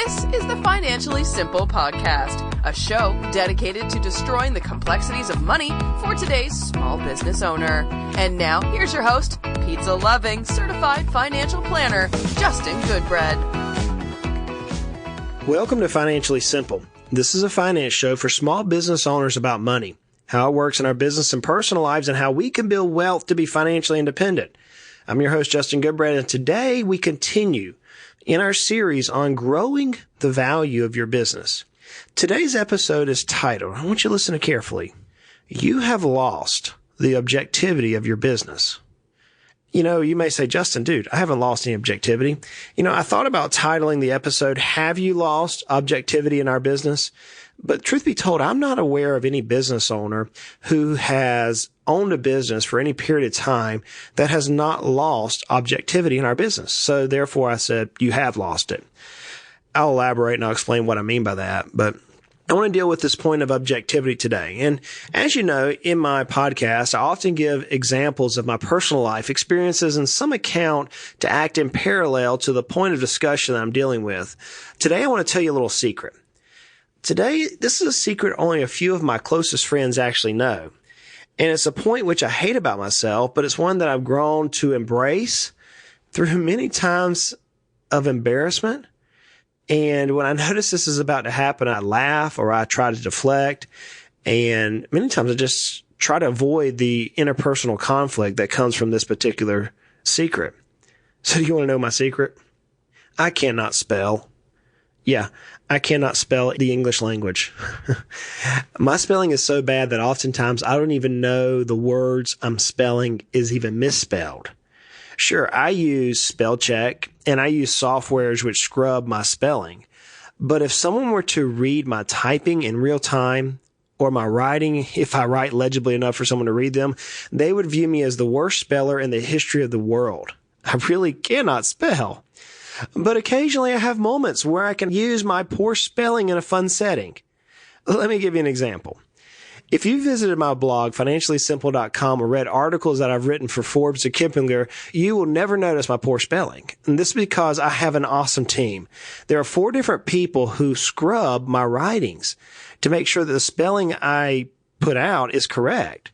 This is the Financially Simple Podcast, a show dedicated to destroying the complexities of money for today's small business owner. And now, here's your host, pizza-loving, certified financial planner, Justin Goodbread. Welcome to Financially Simple. This is a finance show for small business owners about money, how it works in our business and personal lives, and how we can build wealth to be financially independent. I'm your host, Justin Goodbread, and today we continue in our series on growing the value of your business. Today's episode is titled, I want you to listen carefully, You Have Lost the Objectivity of Your Business. You know, you may say, Justin, dude, I haven't lost any objectivity. You know, I thought about titling the episode, Have You Lost Objectivity in Our Business? But truth be told, I'm not aware of any business owner who has owned a business for any period of time that has not lost objectivity in our business. So therefore, I said, you have lost it. I'll elaborate and I'll explain what I mean by that. But I want to deal with this point of objectivity today. And as you know, in my podcast, I often give examples of my personal life experiences and some account to act in parallel to the point of discussion that I'm dealing with. Today, I want to tell you a little secret. Today, this is a secret only a few of my closest friends actually know. And it's a point which I hate about myself, but it's one that I've grown to embrace through many times of embarrassment. And when I notice this is about to happen, I laugh or I try to deflect. And many times I just try to avoid the interpersonal conflict that comes from this particular secret. So do you want to know my secret? I cannot spell. Yeah, I cannot spell the English language. My spelling is so bad that oftentimes I don't even know the words I'm spelling is even misspelled. Sure, I use spell check and I use softwares which scrub my spelling. But if someone were to read my typing in real time or my writing, if I write legibly enough for someone to read them, they would view me as the worst speller in the history of the world. I really cannot spell. But occasionally I have moments where I can use my poor spelling in a fun setting. Let me give you an example. If you visited my blog, financiallysimple.com, or read articles that I've written for Forbes or Kiplinger, you will never notice my poor spelling. And this is because I have an awesome team. There are 4 different people who scrub my writings to make sure that the spelling I put out is correct.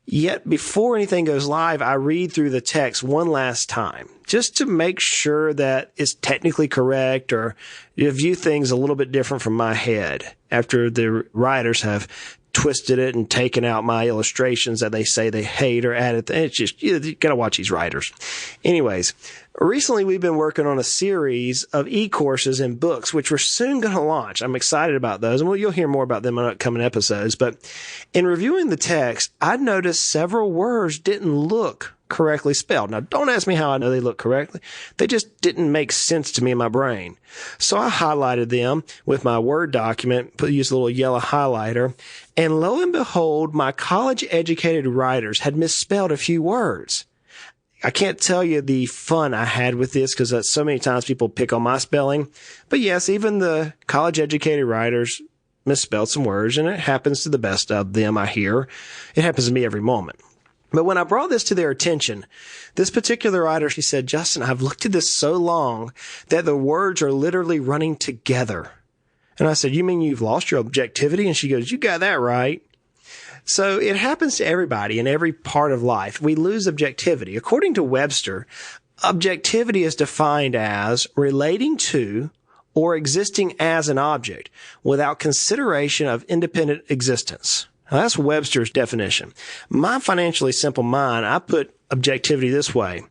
Yet before anything goes live, I read through the text one last time just to make sure that it's technically correct or view things a little bit different from my head after the writers have twisted it and taken out my illustrations that they say they hate or added. It's just, you gotta watch these writers. Anyways, recently we've been working on a series of e-courses and books, which we're soon going to launch. I'm excited about those, and you'll hear more about them in upcoming episodes. But in reviewing the text, I noticed several words didn't look correctly spelled. Now, don't ask me how I know they look correctly. They just didn't make sense to me in my brain. So I highlighted them with my Word document, used a little yellow highlighter, and lo and behold, my college-educated writers had misspelled a few words. I can't tell you the fun I had with this because so many times people pick on my spelling. But yes, even the college-educated writers misspelled some words, and it happens to the best of them, I hear. It happens to me every moment. But when I brought this to their attention, this particular writer, she said, Justin, I've looked at this so long that the words are literally running together. And I said, you mean you've lost your objectivity? And she goes, you got that right. So it happens to everybody in every part of life. We lose objectivity. According to Webster, objectivity is defined as relating to or existing as an object without consideration of independent existence. Now, that's Webster's definition. My financially simple mind, I put objectivity this way.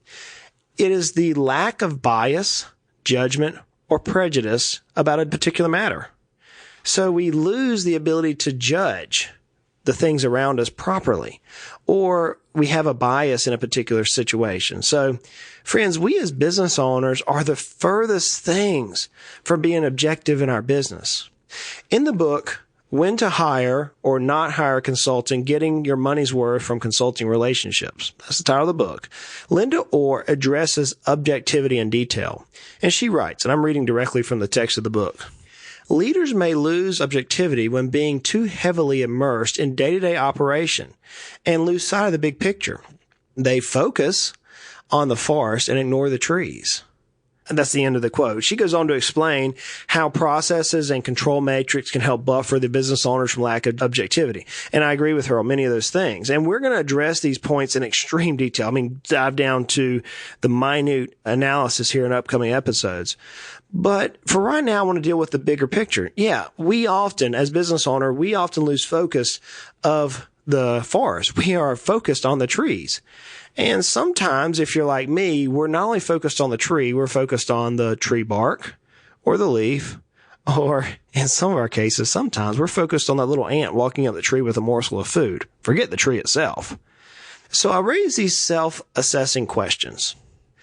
It is the lack of bias, judgment, or prejudice about a particular matter. So we lose the ability to judge the things around us properly, or we have a bias in a particular situation. So, friends, we as business owners are the furthest things from being objective in our business. In the book, When to Hire or Not Hire Consulting, Getting Your Money's Worth from Consulting Relationships. That's the title of the book. Linda Orr addresses objectivity in detail. And she writes, and I'm reading directly from the text of the book, leaders may lose objectivity when being too heavily immersed in day-to-day operation and lose sight of the big picture. They focus on the forest and ignore the trees. That's the end of the quote. She goes on to explain how processes and control matrix can help buffer the business owners from lack of objectivity. And I agree with her on many of those things. And we're going to address these points in extreme detail. I mean, dive down to the minute analysis here in upcoming episodes. But for right now, I want to deal with the bigger picture. Yeah, we often, as business owner, we often lose focus of the forest. We are focused on the trees. And sometimes, if you're like me, we're not only focused on the tree, we're focused on the tree bark or the leaf, or in some of our cases, sometimes we're focused on that little ant walking up the tree with a morsel of food. Forget the tree itself. So I raise these self-assessing questions.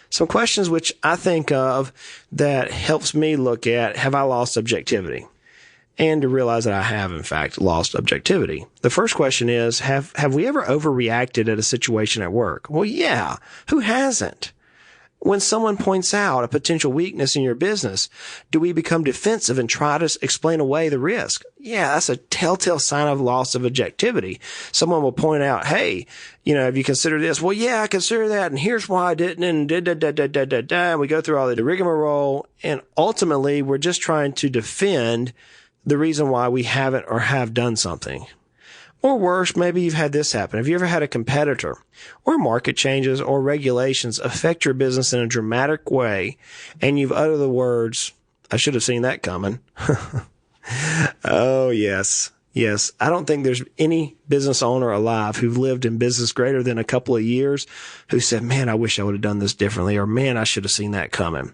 Some questions which I think of that helps me look at, have I lost objectivity? And to realize that I have, in fact, lost objectivity. The first question is, have we ever overreacted at a situation at work? Well, yeah. Who hasn't? When someone points out a potential weakness in your business, do we become defensive and try to explain away the risk? Yeah, that's a telltale sign of loss of objectivity. Someone will point out, hey, have you considered this? Well, yeah, I consider that, and here's why I didn't, and and we go through all the rigmarole, and ultimately we're just trying to defend the reason why we haven't or have done something. Or worse, maybe you've had this happen. Have you ever had a competitor or market changes or regulations affect your business in a dramatic way and you've uttered the words, I should have seen that coming? Oh, yes. Yes. I don't think there's any business owner alive who've lived in business greater than a couple of years who said, man, I wish I would have done this differently, or man, I should have seen that coming.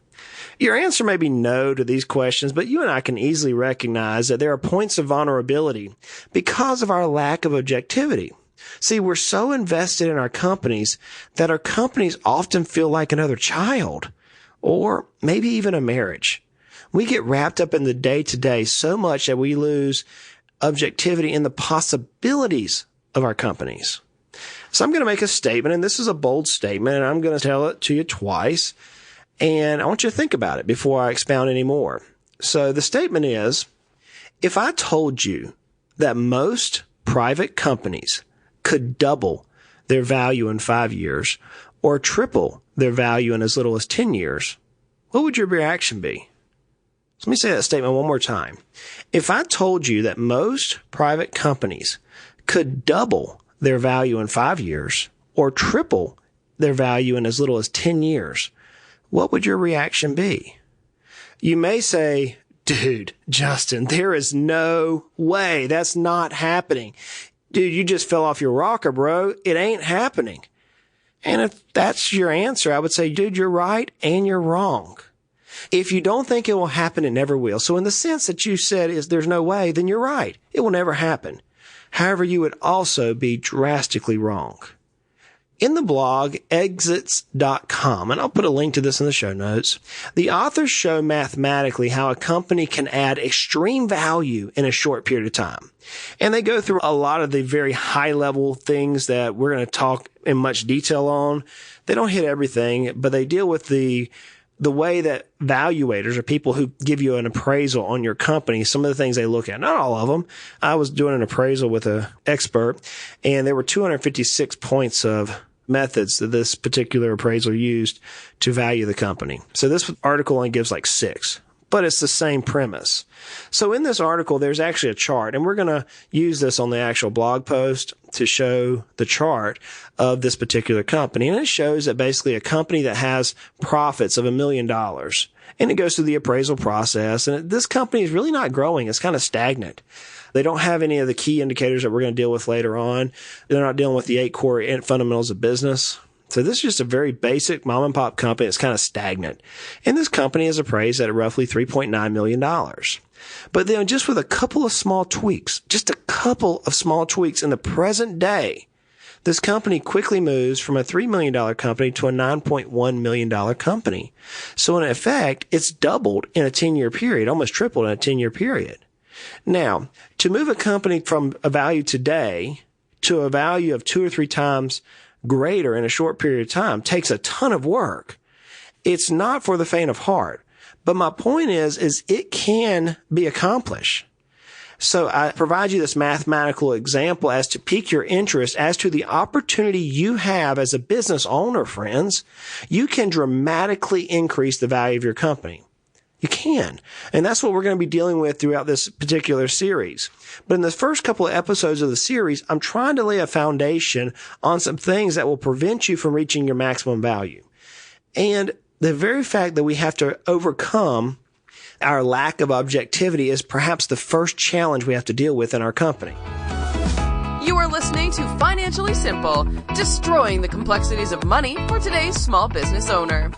Your answer may be no to these questions, but you and I can easily recognize that there are points of vulnerability because of our lack of objectivity. See, we're so invested in our companies that our companies often feel like another child, or maybe even a marriage. We get wrapped up in the day-to-day so much that we lose objectivity in the possibilities of our companies. So I'm going to make a statement, and this is a bold statement, and I'm going to tell it to you twice. And I want you to think about it before I expound any more. So the statement is, if I told you that most private companies could double their value in 5 years or triple their value in as little as 10 years, what would your reaction be? So let me say that statement one more time. If I told you that most private companies could double their value in 5 years or triple their value in as little as 10 years, what would your reaction be? You may say, dude, Justin, there is no way. That's not happening. Dude, you just fell off your rocker, bro. It ain't happening. And if that's your answer, I would say, dude, you're right and you're wrong. If you don't think it will happen, it never will. So in the sense that you said is there's no way, then you're right. It will never happen. However, you would also be drastically wrong. In the blog, exits.com, and I'll put a link to this in the show notes, the authors show mathematically how a company can add extreme value in a short period of time. And they go through a lot of the very high-level things that we're going to talk in much detail on. They don't hit everything, but they deal with the way that valuators or people who give you an appraisal on your company, some of the things they look at, not all of them. I was doing an appraisal with an expert, and there were 256 points of methods that this particular appraisal used to value the company. So this article only gives like 6, but it's the same premise. So in this article, there's actually a chart, and we're going to use this on the actual blog post to show the chart of this particular company. And it shows that basically a company that has profits of $1 million, and it goes through the appraisal process, and this company is really not growing. It's kind of stagnant. They don't have any of the key indicators that we're going to deal with later on. They're not dealing with the 8 core fundamentals of business. So this is just a very basic mom and pop company that's kind of stagnant. And this company is appraised at roughly $3.9 million. But then just with a couple of small tweaks, just a couple of small tweaks in the present day, this company quickly moves from a $3 million company to a $9.1 million company. So in effect, it's doubled in a 10-year period, almost tripled in a 10-year period. Now, to move a company from a value today to a value of 2 or 3 times greater in a short period of time takes a ton of work. It's not for the faint of heart. But my point is it can be accomplished. So I provide you this mathematical example as to pique your interest as to the opportunity you have as a business owner, friends. You can dramatically increase the value of your company. You can. And that's what we're going to be dealing with throughout this particular series. But in the first couple of episodes of the series, I'm trying to lay a foundation on some things that will prevent you from reaching your maximum value. And the very fact that we have to overcome our lack of objectivity is perhaps the first challenge we have to deal with in our company. You are listening to Financially Simple, destroying the complexities of money for today's small business owner.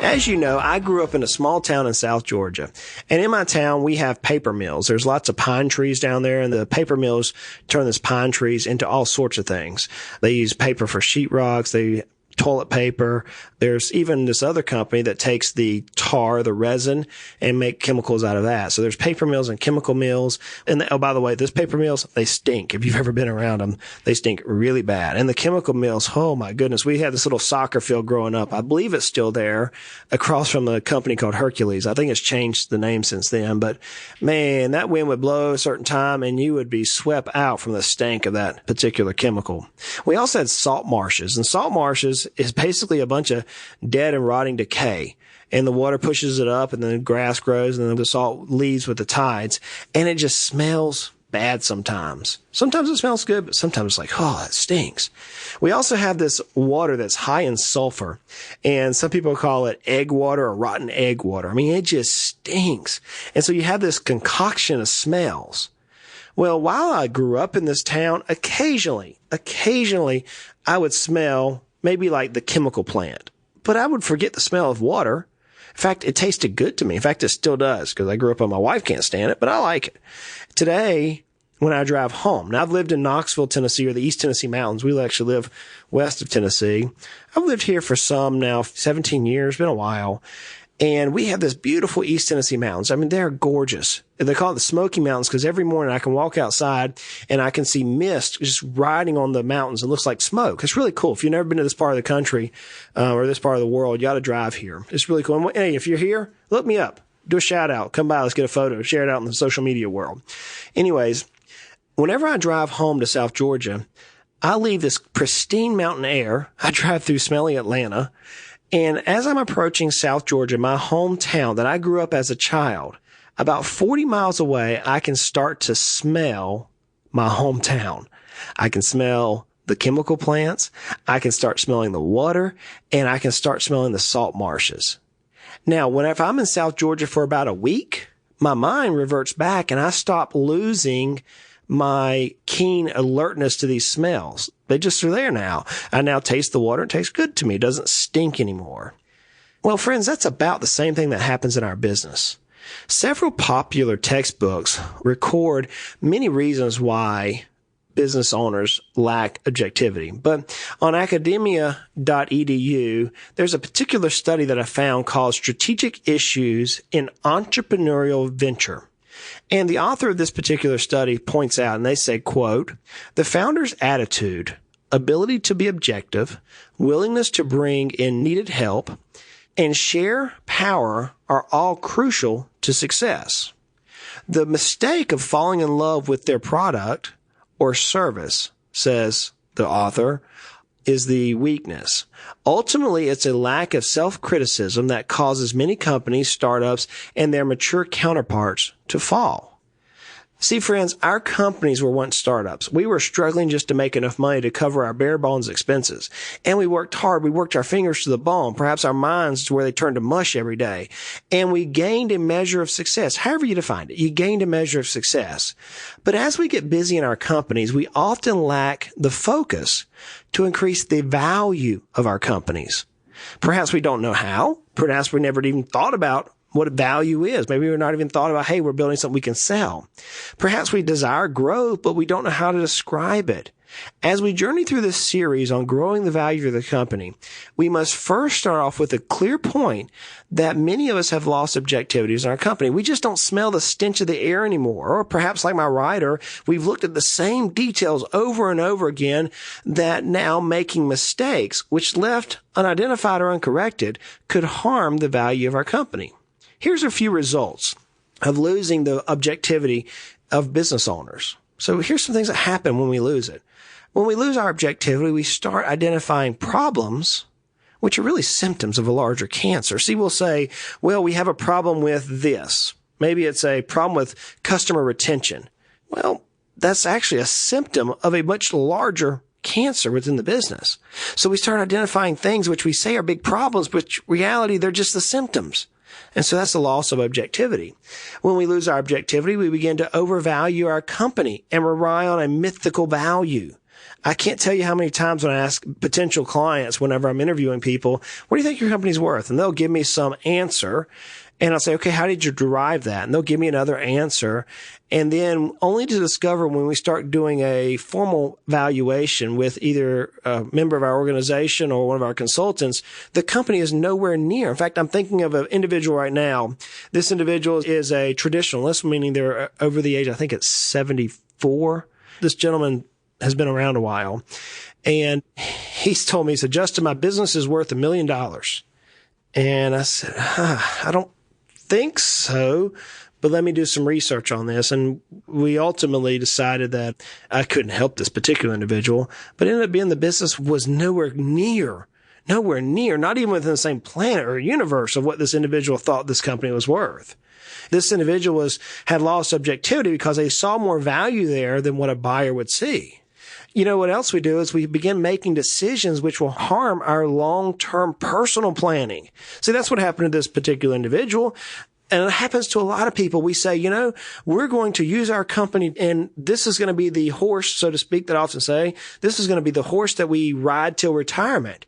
As you know, I grew up in a small town in South Georgia. And in my town, we have paper mills. There's lots of pine trees down there, and the paper mills turn these pine trees into all sorts of things. They use paper for sheetrocks. They toilet paper. There's even this other company that takes the tar, the resin, and make chemicals out of that. So there's paper mills and chemical mills. And oh, by the way, those paper mills, they stink. If you've ever been around them, they stink really bad. And the chemical mills, oh my goodness, we had this little soccer field growing up. I believe it's still there across from a company called Hercules. I think it's changed the name since then. But man, that wind would blow a certain time and you would be swept out from the stank of that particular chemical. We also had salt marshes, and salt marshes is basically a bunch of dead and rotting decay. And the water pushes it up, and then the grass grows, and then the salt leaves with the tides. And it just smells bad sometimes. Sometimes it smells good, but sometimes it's like, oh, that stinks. We also have this water that's high in sulfur. And some people call it egg water or rotten egg water. I mean, it just stinks. And so you have this concoction of smells. Well, while I grew up in this town, occasionally, I would smell maybe like the chemical plant, but I would forget the smell of water. In fact, it tasted good to me. In fact, it still does, because I grew up and my wife can't stand it, but I like it. Today, when I drive home, now I've lived in Knoxville, Tennessee, or the East Tennessee Mountains. We actually live west of Tennessee. I've lived here for 17 years, been a while. And we have this beautiful East Tennessee mountains. I mean, they're gorgeous. They call it the Smoky Mountains because every morning I can walk outside and I can see mist just riding on the mountains. It looks like smoke. It's really cool. If you've never been to this part of the country or this part of the world, you got to drive here. It's really cool. And hey, if you're here, look me up. Do a shout out. Come by. Let's get a photo. Share it out in the social media world. Anyways, whenever I drive home to South Georgia, I leave this pristine mountain air. I drive through smelly Atlanta. And as I'm approaching South Georgia, my hometown that I grew up as a child, about 40 miles away, I can start to smell my hometown. I can smell the chemical plants. I can start smelling the water, and I can start smelling the salt marshes. Now, whenever I'm in South Georgia for about a week, my mind reverts back and I stop losing my keen alertness to these smells. They just are there now. I now taste the water. It tastes good to me. It doesn't stink anymore. Well, friends, that's about the same thing that happens in our business. Several popular textbooks record many reasons why business owners lack objectivity. But on academia.edu, there's a particular study that I found called Strategic Issues in Entrepreneurial Venture. And the author of this particular study points out, and they say, quote, "The founder's attitude, ability to be objective, willingness to bring in needed help, and share power are all crucial to success. The mistake of falling in love with their product or service," says the author, "is the weakness. Ultimately, it's a lack of self-criticism that causes many companies, startups, and their mature counterparts to fall." See, friends, our companies were once startups. We were struggling just to make enough money to cover our bare bones expenses. And we worked hard. We worked our fingers to the bone, perhaps our minds to where they turned to mush every day. And we gained a measure of success. However you defined it, you gained a measure of success. But as we get busy in our companies, we often lack the focus to increase the value of our companies. Perhaps we don't know how. Perhaps we never even thought about what value is. Maybe we're not even thought about, hey, we're building something we can sell. Perhaps we desire growth, but we don't know how to describe it. As we journey through this series on growing the value of the company, we must first start off with a clear point that many of us have lost objectivities in our company. We just don't smell the stench of the air anymore. Or perhaps like my writer, we've looked at the same details over and over again that now making mistakes, which left unidentified or uncorrected, could harm the value of our company. Here's a few results. of losing the objectivity of business owners. So here's some things that happen when we lose it. When we lose our objectivity, we start identifying problems, which are really symptoms of a larger cancer. See, we'll say, well, we have a problem with this. Maybe it's a problem with customer retention. Well, that's actually a symptom of a much larger cancer within the business. So we start identifying things which we say are big problems, but in reality, they're just the symptoms. And so that's the loss of objectivity. When we lose our objectivity, we begin to overvalue our company and rely on a mythical value. I can't tell you how many times when I ask potential clients, whenever I'm interviewing people, what do you think your company's worth? And they'll give me some answer. And I'll say, okay, how did you derive that? And they'll give me another answer. And then only to discover when we start doing a formal valuation with either a member of our organization or one of our consultants, the company is nowhere near. In fact, I'm thinking of an individual right now. This individual is a traditionalist, meaning they're over the age, I think it's 74. This gentleman has been around a while. And he's told me, he said, Justin, my business is worth $1 million. And I said, I don't think so, but let me do some research on this. And we ultimately decided that I couldn't help this particular individual, but it ended up being the business was nowhere near, not even within the same planet or universe of what this individual thought this company was worth. This individual had lost objectivity because they saw more value there than what a buyer would see. You know, what else we do is we begin making decisions which will harm our long-term personal planning. See, that's what happened to this particular individual. And it happens to a lot of people. We say, you know, we're going to use our company and this is going to be the horse, so to speak, that I often say, this is going to be the horse that we ride till retirement.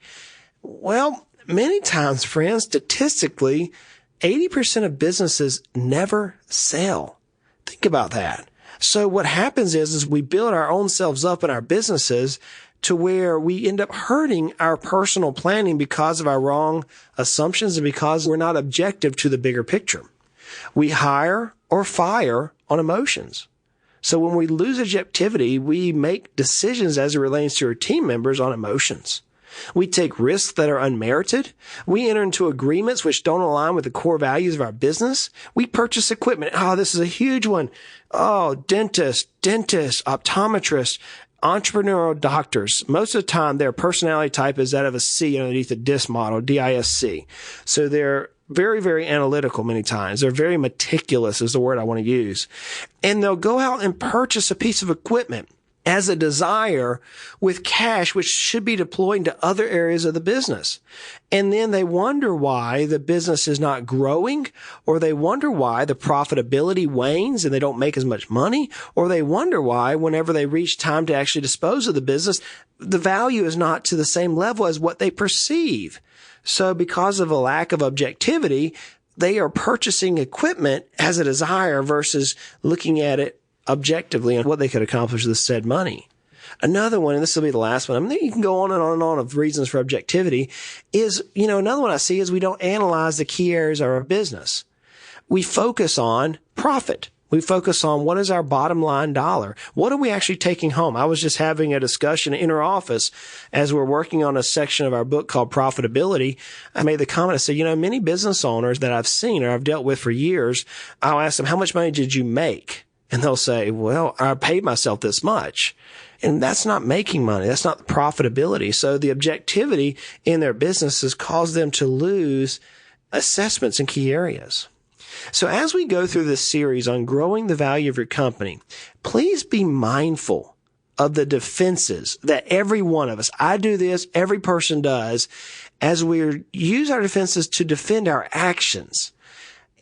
Well, many times, friends, statistically, 80% of businesses never sell. Think about that. So what happens is we build our own selves up in our businesses to where we end up hurting our personal planning because of our wrong assumptions and because we're not objective to the bigger picture. We hire or fire on emotions. So when we lose objectivity, we make decisions as it relates to our team members on emotions. We take risks that are unmerited. We enter into agreements which don't align with the core values of our business. We purchase equipment. Oh, this is a huge one. Oh, dentists, optometrists, entrepreneurial doctors. Most of the time, their personality type is that of a C underneath the DISC model, DISC. So they're very, very analytical many times. They're very meticulous is the word I want to use. And they'll go out and purchase a piece of equipment as a desire with cash, which should be deployed to other areas of the business. And then they wonder why the business is not growing, or they wonder why the profitability wanes and they don't make as much money, or they wonder why whenever they reach time to actually dispose of the business, the value is not to the same level as what they perceive. So because of a lack of objectivity, they are purchasing equipment as a desire versus looking at it objectively on what they could accomplish with said money. Another one, and this will be the last one, I mean, you can go on and on and on of reasons for objectivity, is, you know, another one I see is we don't analyze the key areas of our business. We focus on profit. We focus on what is our bottom line dollar. What are we actually taking home? I was just having a discussion in our office as we're working on a section of our book called Profitability. I made the comment, I said, you know, many business owners that I've seen or I've dealt with for years, I'll ask them, how much money did you make? And they'll say, well, I paid myself this much. And that's not making money. That's not profitability. So the objectivity in their business has caused them to lose assessments in key areas. So as we go through this series on growing the value of your company, please be mindful of the defenses that every one of us, I do this, every person does, as we use our defenses to defend our actions.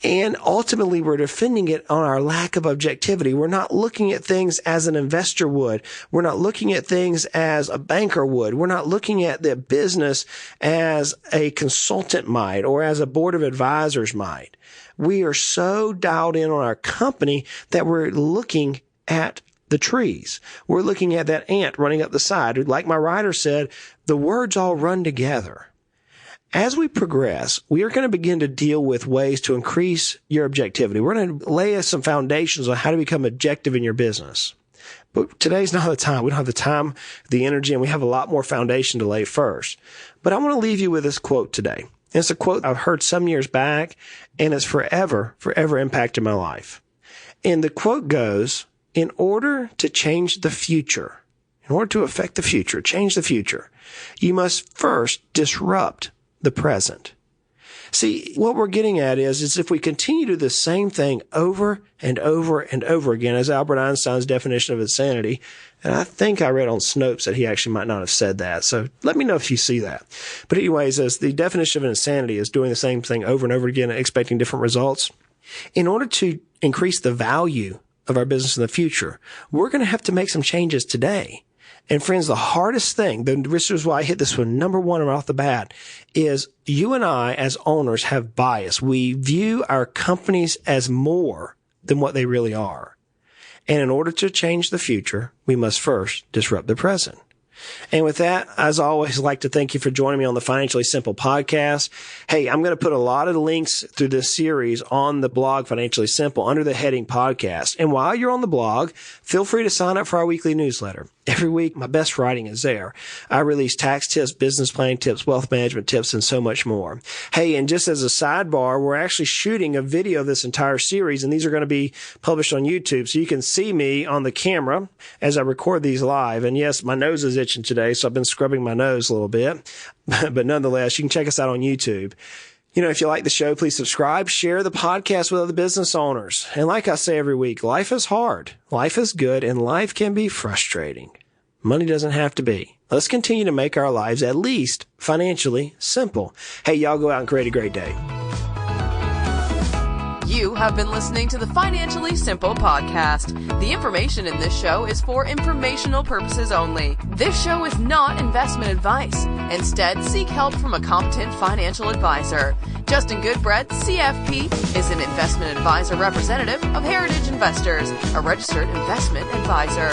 And ultimately, we're defending it on our lack of objectivity. We're not looking at things as an investor would. We're not looking at things as a banker would. We're not looking at the business as a consultant might or as a board of advisors might. We are so dialed in on our company that we're looking at the trees. We're looking at that ant running up the side. Like my writer said, the words all run together. As we progress, we are going to begin to deal with ways to increase your objectivity. We're going to lay some foundations on how to become objective in your business. But today's not the time. We don't have the time, the energy, and we have a lot more foundation to lay first. But I want to leave you with this quote today. And it's a quote I've heard some years back, and it's forever impacted my life. And the quote goes, in order to change the future, in order to affect the future, change the future, you must first disrupt the present. See, what we're getting at is if we continue to do the same thing over and over and over again, as Albert Einstein's definition of insanity, and I think I read on Snopes that he actually might not have said that, so let me know if you see that. But anyways, as the definition of insanity is doing the same thing over and over again and expecting different results, in order to increase the value of our business in the future, we're going to have to make some changes today. And friends, the hardest thing, this is why I hit this one number one right off the bat, is you and I as owners have bias. We view our companies as more than what they really are. And in order to change the future, we must first disrupt the present. And with that, as always, I'd like to thank you for joining me on the Financially Simple podcast. Hey, I'm going to put a lot of links through this series on the blog Financially Simple under the heading podcast. And while you're on the blog, feel free to sign up for our weekly newsletter. Every week, my best writing is there. I release tax tips, business planning tips, wealth management tips, and so much more. Hey, and just as a sidebar, we're actually shooting a video of this entire series, and these are going to be published on YouTube. So you can see me on the camera as I record these live. And yes, my nose is itching today, so I've been scrubbing my nose a little bit. But nonetheless, you can check us out on YouTube. You know, if you like the show, please subscribe, share the podcast with other business owners. And like I say every week, life is hard, life is good, and life can be frustrating. Money doesn't have to be. Let's continue to make our lives at least financially simple. Hey, y'all go out and create a great day. You have been listening to the Financially Simple podcast. The information in this show is for informational purposes only. This show is not investment advice. Instead, seek help from a competent financial advisor. Justin Goodbread, CFP, is an investment advisor representative of Heritage Investors, a registered investment advisor.